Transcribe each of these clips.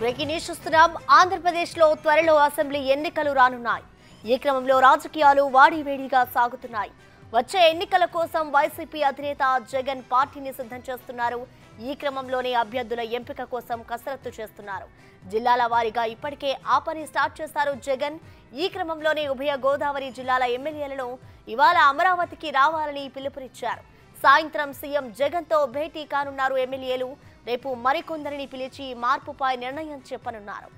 Breaking news చూస్తున్నాం. ఆంధ్రప్రదేశ్లో త్వరలో అసెంబ్లీ ఎన్నికలు రానున్నాయి. ఈ క్రమంలో రాజకీయాలు వాడివేడిగా సాగుతున్నాయి. వచ్చే ఎన్నికల కోసం వైసీపీ అధినేత జగన్ పార్టీని సిద్ధం చేస్తున్నారు. ఈ క్రమంలోనే అభ్యర్థుల ఎంపిక కోసం కసరత్తు చేస్తున్నారు. జిల్లాల వారీగా ఇప్పటికే ఆ పని స్టార్ట్ చేశారు జగన్. ఈ క్రమంలోనే ఉభయ గోదావరి జిల్లాల ఎమ్మెల్యేలను ఇవాళ అమరావతికి రావాలని పిలుపునిచ్చారు. సాయంత్రం సీఎం జగన్తో భేటీ కానున్నారు ఎమ్మెల్యేలు. రేపు మరికొందరిని పిలిచి మార్పుపై నిర్ణయం చెప్పనున్నారు.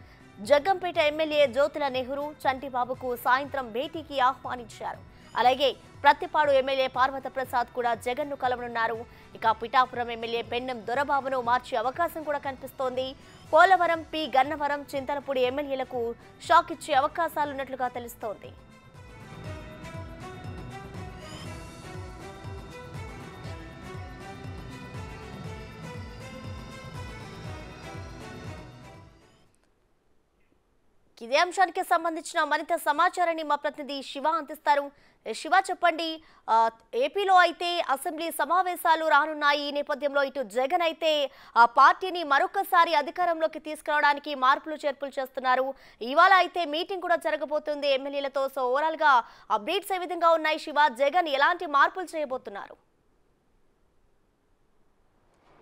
జగ్గంపేట ఎమ్మెల్యే జ్యోతుల నెహ్రూ చంటిబాబుకు సాయంత్రం భేటీకి ఆహ్వానించారు. అలాగే ప్రత్తిపాడు ఎమ్మెల్యే పార్వత ప్రసాద్ కూడా జగన్ను కలవనున్నారు. ఇక పిఠాపురం ఎమ్మెల్యే పెన్నెం దొరబాబును మార్చే అవకాశం కూడా కనిపిస్తోంది. పోలవరం, పి గన్నవరం, చింతలపూడి ఎమ్మెల్యేలకు షాక్ ఇచ్చే అవకాశాలున్నట్లుగా తెలుస్తోంది. ఇదే అంశానికి సంబంధించిన మరింత సమాచారాన్ని మా ప్రతినిధి శివ అందిస్తారు. శివ, చెప్పండి. ఏపీలో అయితే అసెంబ్లీ సమావేశాలు రానున్నాయి. ఈ నేపథ్యంలో ఇటు జగన్ అయితే ఆ పార్టీని మరొకసారి అధికారంలోకి తీసుకురావడానికి మార్పులు చేర్పులు చేస్తున్నారు. ఇవాళ అయితే మీటింగ్ కూడా జరగబోతుంది ఎమ్మెల్యేలతో. సో ఓవరాల్ గా అప్డేట్స్ ఏ విధంగా ఉన్నాయి శివ? జగన్ ఎలాంటి మార్పులు చేయబోతున్నారు?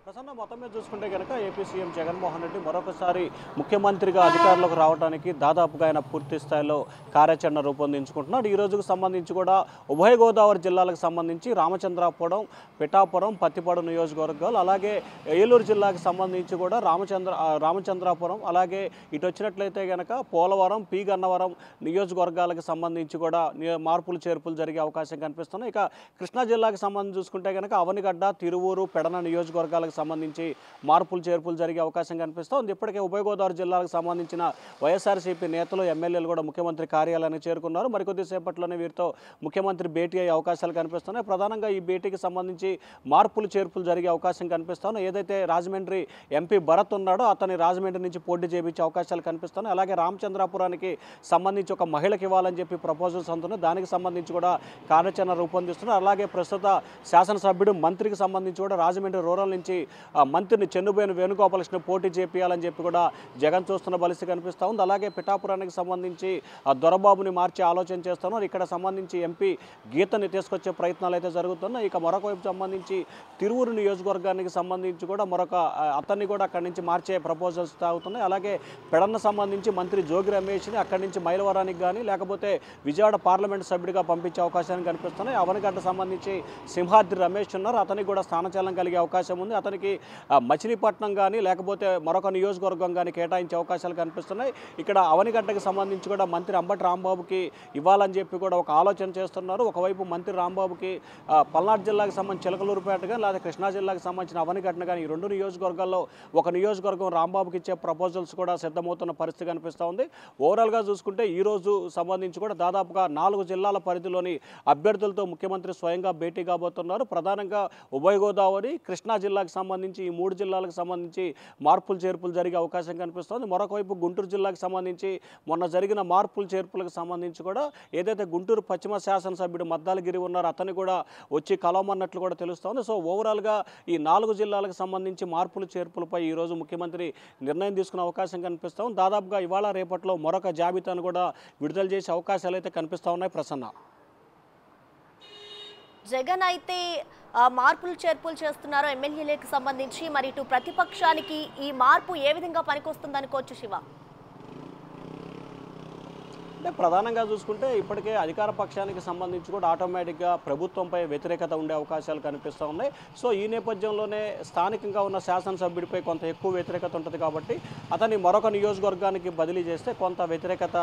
ప్రసన్న, మొత్తం మీద చూసుకుంటే కనుక ఏపీ సీఎం జగన్మోహన్ రెడ్డి మరొకసారి ముఖ్యమంత్రిగా అధికారంలోకి రావడానికి దాదాపుగా ఆయన పూర్తి స్థాయిలో కార్యాచరణ రూపొందించుకుంటున్నాడు. ఈ రోజుకు సంబంధించి కూడా ఉభయ గోదావరి జిల్లాలకు సంబంధించి రామచంద్రాపురం, పిఠాపురం, పత్తిపాడు నియోజకవర్గాలు, అలాగే ఏలూరు జిల్లాకు సంబంధించి కూడా రామచంద్రాపురం, అలాగే ఇటు వచ్చినట్లయితే కనుక పోలవరం, పి గన్నవరం నియోజకవర్గాలకు సంబంధించి కూడా మార్పులు చేర్పులు జరిగే అవకాశం కనిపిస్తున్నాయి. ఇక కృష్ణా జిల్లాకు సంబంధించి చూసుకుంటే కనుక అవనిగడ్డ, తిరువూరు, పెడన నియోజకవర్గాలకు సంబంధించి మార్పులు చేర్పులు జరిగే అవకాశం కనిపిస్తోంది. ఇప్పటికే ఉభయ గోదావరి జిల్లాలకు సంబంధించిన వైఎస్ఆర్సీపీ నేతలు, ఎమ్మెల్యేలు కూడా ముఖ్యమంత్రి కార్యాలయానికి చేరుకున్నారు. మరికొద్ది సేపట్లోనే వీరితో ముఖ్యమంత్రి భేటీ అయ్యే అవకాశాలు కనిపిస్తున్నాయి. ప్రధానంగా ఈ భేటీకి సంబంధించి మార్పులు చేర్పులు జరిగే అవకాశం కనిపిస్తున్నాయి. ఏదైతే రాజమండ్రి ఎంపీ భరత్ ఉన్నాడో అతని రాజమండ్రి నుంచి పోటీ చేయించే అవకాశాలు కనిపిస్తున్నాయి. అలాగే రామచంద్రాపురానికి సంబంధించి ఒక మహిళకి ఇవ్వాలని చెప్పి ప్రపోజల్స్ అందుతున్నాయి. దానికి సంబంధించి కూడా కార్యాచరణ రూపొందిస్తున్నారు. అలాగే ప్రస్తుత శాసనసభ్యుడు మంత్రికి సంబంధించి కూడా రాజమండ్రి రూరల్ నుంచి మంత్రిని చెన్నుబోయిన వేణుగోపాలకృష్ణ పోటీ చేయాలని చెప్పి కూడా జగన్ చూస్తున్న బలిసి కనిపిస్తూ ఉంది. అలాగే పిఠాపురానికి సంబంధించి దొరబాబుని మార్చి ఆలోచన చేస్తున్నారు. ఇక్కడ సంబంధించి ఎంపీ గీతని తీసుకొచ్చే ప్రయత్నాలు అయితే జరుగుతున్నాయి. ఇక మరొక వైపు సంబంధించి తిరువూరు నియోజకవర్గానికి సంబంధించి కూడా మరొక అతన్ని కూడా అక్కడి నుంచి మార్చే ప్రపోజల్స్ తాగుతున్నాయి. అలాగే పెడన్న సంబంధించి మంత్రి జోగి రమేష్ని అక్కడి నుంచి మైలవరానికి కానీ లేకపోతే విజయవాడ పార్లమెంటు సభ్యుడిగా పంపించే అవకాశాలు కనిపిస్తున్నాయి. అవనిగడ్డ సంబంధించి సింహాద్రి రమేష్ ఉన్నారు. అతనికి కూడా స్థానచలనం కలిగే అవకాశం ఉంది. అతనికి మచిలీపట్నం కానీ లేకపోతే మరొక నియోజకవర్గం కానీ కేటాయించే అవకాశాలు కనిపిస్తున్నాయి. ఇక్కడ అవనిగడ్డకి సంబంధించి కూడా మంత్రి అంబటి రాంబాబుకి ఇవ్వాలని చెప్పి కూడా ఒక ఆలోచన చేస్తున్నారు. ఒకవైపు మంత్రి రాంబాబుకి పల్నాడు జిల్లాకు సంబంధించి చిలకలూరుపేట కానీ లేదా కృష్ణా జిల్లాకు సంబంధించిన అవనిగడ్డను కానీ ఈ రెండు నియోజకవర్గాల్లో ఒక నియోజకవర్గం రాంబాబుకి ఇచ్చే ప్రపోజల్స్ కూడా సిద్ధమవుతున్న పరిస్థితి కనిపిస్తూ ఉంది. ఓవరాల్గా చూసుకుంటే ఈ రోజు సంబంధించి కూడా దాదాపుగా 4 జిల్లాల పరిధిలోని అభ్యర్థులతో ముఖ్యమంత్రి స్వయంగా భేటీ కాబోతున్నారు. ప్రధానంగా ఉభయ గోదావరి, కృష్ణా జిల్లాకు సంబంధించి ఈ 3 జిల్లాలకు సంబంధించి మార్పులు చేర్పులు జరిగే అవకాశం కనిపిస్తోంది. మరొక వైపు గుంటూరు జిల్లాకు సంబంధించి మొన్న జరిగిన మార్పులు చేర్పులకు సంబంధించి కూడా ఏదైతే గుంటూరు పశ్చిమ శాసనసభ్యుడు మద్దాలగిరి ఉన్నారో అతన్ని కూడా వచ్చి కలవమన్నట్లు కూడా తెలుస్తోంది. సో ఓవరాల్గా ఈ 4 జిల్లాలకు సంబంధించి మార్పులు చేర్పులపై ఈరోజు ముఖ్యమంత్రి నిర్ణయం తీసుకునే అవకాశం కనిపిస్తోంది. దాదాపుగా ఇవాళ రేపట్లో మరొక జాబితాను కూడా విడుదల చేసే అవకాశాలు అయితే కనిపిస్తూ ఉన్నాయి. ప్రసన్న, జగన్ అయితే మార్పులు చేర్పులు చేస్తున్నారు ఎమ్మెల్యేలకు సంబంధించి. మరి ఇటు ప్రతిపక్షానికి ఈ మార్పు ఏ విధంగా పనికొస్తుంది అనుకోవచ్చు శివ? అంటే ప్రధానంగా చూసుకుంటే ఇప్పటికే అధికార పక్షానికి సంబంధించి కూడా ఆటోమేటిక్గా ప్రభుత్వంపై వ్యతిరేకత ఉండే అవకాశాలు కనిపిస్తూ ఉన్నాయి. సో ఈ నేపథ్యంలోనే స్థానికంగా ఉన్న శాసనసభ్యుడిపై కొంత ఎక్కువ వ్యతిరేకత ఉంటుంది కాబట్టి అతన్ని మరొక నియోజకవర్గానికి బదిలీ చేస్తే కొంత వ్యతిరేకత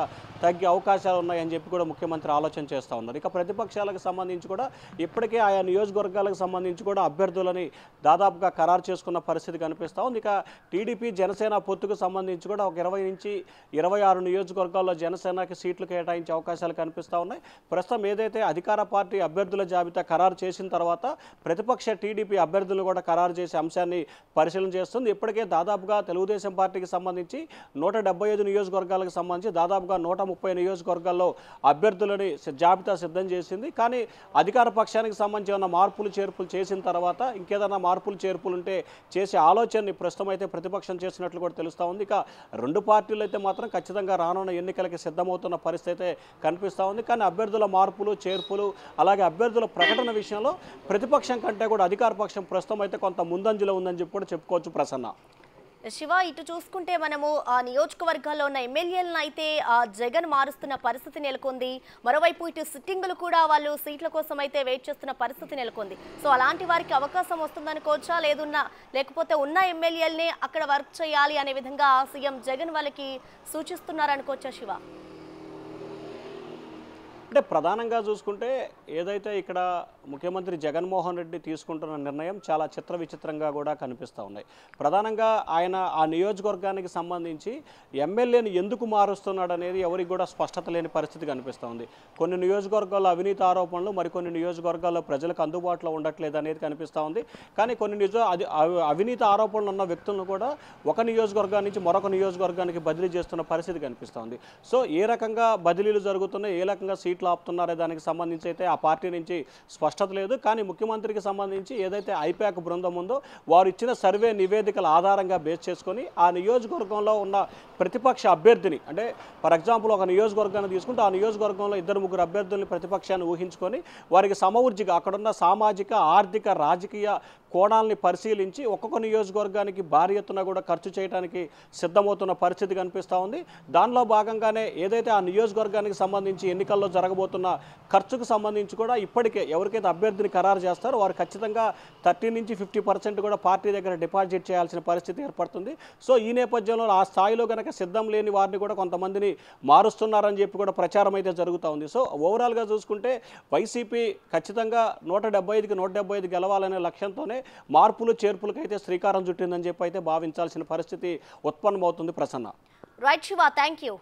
తగ్గే అవకాశాలు ఉన్నాయని చెప్పి కూడా ముఖ్యమంత్రి ఆలోచన చేస్తూ ఉన్నారు. ఇక ప్రతిపక్షాలకు సంబంధించి కూడా ఇప్పటికే ఆయా నియోజకవర్గాలకు సంబంధించి కూడా అభ్యర్థులని దాదాపుగా ఖరారు చేసుకున్న పరిస్థితి కనిపిస్తూ ఉంది. ఇక టీడీపీ జనసేన పొత్తుకు సంబంధించి కూడా ఒక 20 నుంచి 26 నియోజకవర్గాల్లో జనసేనకి సీట్లు కేటాయించే అవకాశాలు కనిపిస్తూ ఉన్నాయి. ప్రస్తుతం ఏదైతే అధికార పార్టీ అభ్యర్థుల జాబితా ఖరారు చేసిన తర్వాత ప్రతిపక్ష టీడీపీ అభ్యర్థులను కూడా ఖరారు చేసే అంశాన్ని పరిశీలన చేస్తుంది. ఇప్పటికే దాదాపుగా తెలుగుదేశం పార్టీకి సంబంధించి 175 నియోజకవర్గాలకు సంబంధించి దాదాపుగా 130 నియోజకవర్గాల్లో అభ్యర్థులని జాబితా సిద్ధం చేసింది. కానీ అధికార పక్షానికి సంబంధించి ఉన్న మార్పులు చేర్పులు చేసిన తర్వాత ఇంకేదైనా మార్పులు చేర్పులు ఉంటే చేసే ఆలోచనని ప్రస్తుతం అయితే ప్రతిపక్షం చేసినట్లు కూడా తెలుస్తూ ఉంది. ఇక రెండు పార్టీలు అయితే మాత్రం ఖచ్చితంగా రానున్న ఎన్నికలకి సిద్ధమవుతున్న పరిస్థితి అయితే కనిపిస్తూ ఉంది. కానీ అభ్యర్థుల మార్పులు చేర్పులు అలాగే అభ్యర్థుల ప్రకటన విషయంలో ప్రతిపక్షం కంటే కూడా అధికార పక్షం ప్రస్తుతం అయితే కొంత ముందంజలో ఉందని చెప్పి కూడా చెప్పుకోవచ్చు ప్రసన్న. శివ, ఇటు చూసుకుంటే మనము ఆ నియోజకవర్గాల్లో ఉన్న ఎమ్మెల్యేలను అయితే జగన్ మారుస్తున్న పరిస్థితి నెలకొంది. మరోవైపు ఇటు సిట్టింగులు కూడా వాళ్ళు సీట్ల కోసం అయితే వెయిట్ చేస్తున్న పరిస్థితి నెలకొంది. సో అలాంటి వారికి అవకాశం వస్తుందనుకోవచ్చా, లేకపోతే ఉన్న ఎమ్మెల్యేలని అక్కడ వర్క్ చేయాలి అనే విధంగా సీఎం జగన్ వాళ్ళకి సూచిస్తున్నారనుకోవచ్చా శివ? అంటే ప్రధానంగా చూసుకుంటే ఏదైతే ఇక్కడ ముఖ్యమంత్రి జగన్మోహన్ రెడ్డి తీసుకుంటున్న నిర్ణయం చాలా చిత్ర విచిత్రంగా కూడా కనిపిస్తూ ఉన్నాయి. ప్రధానంగా ఆయన ఆ నియోజకవర్గానికి సంబంధించి ఎమ్మెల్యేని ఎందుకు మారుస్తున్నాడు అనేది ఎవరికి కూడా స్పష్టత లేని పరిస్థితి కనిపిస్తూ ఉంది. కొన్ని నియోజకవర్గాల్లో అవినీతి ఆరోపణలు, మరికొన్ని నియోజకవర్గాల్లో ప్రజలకు అందుబాటులో ఉండట్లేదు అనేది కనిపిస్తూ ఉంది. కానీ కొన్ని అవినీతి ఆరోపణలు ఉన్న వ్యక్తులను కూడా ఒక నియోజకవర్గానికి నుంచి మరొక నియోజకవర్గానికి బదిలీ చేస్తున్న పరిస్థితి కనిపిస్తూ ఉంది. సో ఏ రకంగా బదిలీలు జరుగుతున్నాయి, ఏ రకంగా సీట్లు ఆపుతున్నారే దానికి సంబంధించి అయితే ఆ పార్టీ నుంచి స్పష్టత లేదు. కానీ ముఖ్యమంత్రికి సంబంధించి ఏదైతే ఐపాక్ బృందం ఉందో వారు ఇచ్చిన సర్వే నివేదికల ఆధారంగా బేస్ చేసుకొని ఆ నియోజకవర్గంలో ఉన్న ప్రతిపక్ష అభ్యర్థిని, అంటే ఫర్ ఎగ్జాంపుల్ ఒక నియోజకవర్గాన్ని తీసుకుంటే ఆ నియోజకవర్గంలో 2-3 అభ్యర్థుల్ని ప్రతిపక్షాన్ని ఊహించుకొని వారికి సమవుర్జిగా అక్కడున్న సామాజిక ఆర్థిక రాజకీయ కోణాలని పరిశీలించి ఒక్కొక్క నియోజకవర్గానికి భారీ ఎత్తున కూడా ఖర్చు చేయడానికి సిద్ధమవుతున్న పరిస్థితి కనిపిస్తూ ఉంది. దానిలో భాగంగానే ఏదైతే ఆ నియోజకవర్గానికి సంబంధించి ఎన్నికల్లో జరగబోతున్న ఖర్చుకు సంబంధించి కూడా ఇప్పటికే ఎవరికైతే అభ్యర్థిని ఖరారు చేస్తారో వారు ఖచ్చితంగా 30 నుంచి 50% కూడా పార్టీ దగ్గర డిపాజిట్ చేయాల్సిన పరిస్థితి ఏర్పడుతుంది. సో ఈ నేపథ్యంలో ఆ స్థాయిలో కనుక సిద్ధం లేని వారిని కూడా కొంతమందిని మారుస్తున్నారని చెప్పి కూడా ప్రచారం అయితే జరుగుతూ ఉంది. సో ఓవరాల్గా చూసుకుంటే వైసీపీ ఖచ్చితంగా 175కి 175 గెలవాలనే లక్ష్యంతోనే మార్పులు చేర్పులకైతే శ్రీకారం చుట్టిందని చెప్పి అయితే భావించాల్సిన పరిస్థితి ఉత్పన్నమవుతుంది Prasanna. Right Shiva, thank you.